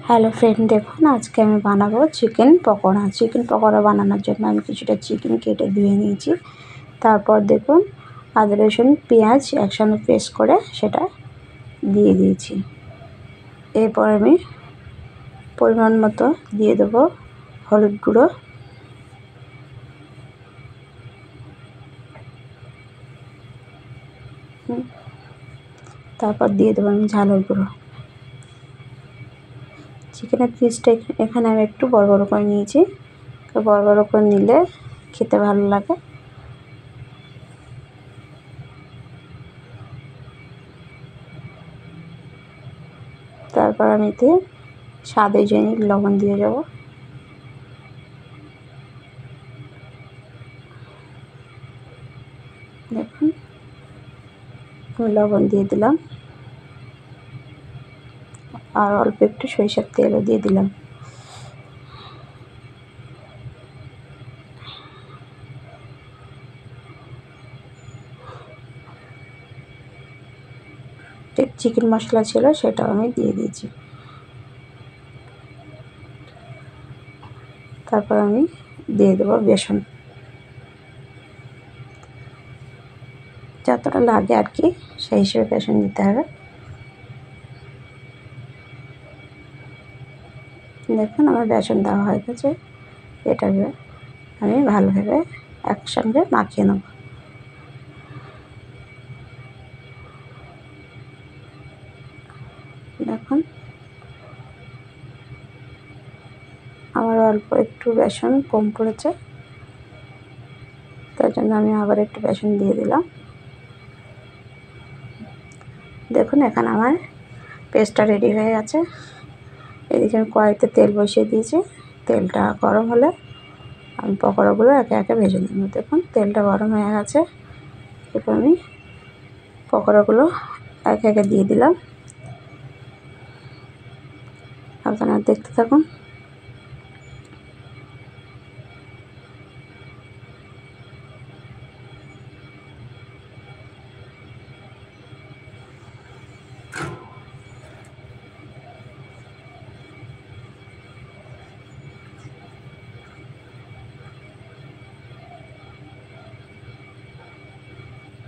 Hello friend, দেখুন আজকে আমি বানাবো চিকেন পকোড়া। চিকেন পকোড়া বানানোর জন্য আমি কিছুটা চিকেন কেটে ধুয়ে নিয়েছি। তারপর দেখুন আদা রসুন পেঁয়াজ একসঙ্গে পেস্ট করে সেটা দিয়ে দিয়েছি। এরপর আমি পরিমাণ মতো দিয়ে দেবো হলুদ গুঁড়ো, তারপর দিয়ে দেবো আমি ঝালের গুঁড়ো। চিকেনের পিসটা এখানে আমি একটু বড় বড় করে নিয়েছি, বড় বড় করে নিলে খেতে ভালো লাগে। তারপর আমি এতে স্বাদ অনুযায়ী লবণ দিয়ে যাব। দেখুন আমি লবণ দিয়ে দিলাম, আর অল্প একটু সরিষার তেলও দিয়ে দিলাম। চিকেন মশলা ছিল সেটাও আমি দিয়ে দিয়েছি। তারপর আমি দিয়ে দেবো বেসন, যতটা লাগে আর কি সেই হিসেবে বেসন দিতে হবে। দেখুন আমার বেসন দেওয়া হয়ে গেছে। এটাকে আমি ভালোভাবে একসঙ্গে মাখিয়ে নেব। দেখুন আমার অল্প একটু বেসন কম পড়েছে, তার জন্য আমি আবার একটু বেসন দিয়ে দিলাম। দেখুন এখানে আমার পেস্টটা রেডি হয়ে গেছে। এদিকে আমি কড়াইতে তেল বসিয়ে দিয়েছি। তেলটা গরম হলে আমি পকোড়াগুলো একে একে ভেজে নেব। দেখুন তেলটা গরম হয়ে গেছে। এরপর আমি পকোড়াগুলো একে একে দিয়ে দিলাম। আপনারা দেখতে থাকুন।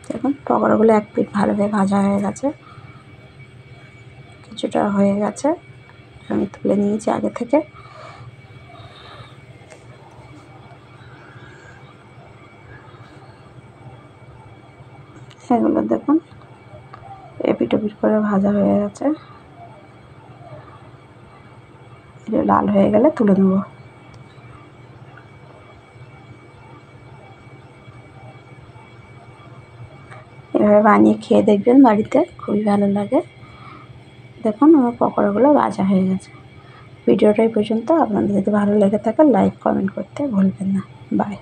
দেখুন পকোড়াগুলো এক পিঠ ভালোভাবে ভাজা হয়ে গেছে, কিছুটা হয়ে গেছে। আমি তুলে নিয়েছি আগে থেকে। এগুলো দেখুন এপিট ওপিট করে ভাজা হয়ে গেছে। এটা লাল হয়ে গেলে তুলে নেব। এভাবে বানিয়ে খেয়ে দেখবেন বাড়িতে, খুবই ভালো লাগে। দেখুন আমার পকোড়াগুলো ভাজা হয়ে গেছে। ভিডিওটা এই পর্যন্ত। আপনাদের যদি ভালো লেগে থাকে লাইক কমেন্ট করতে ভুলবেন না। বাই।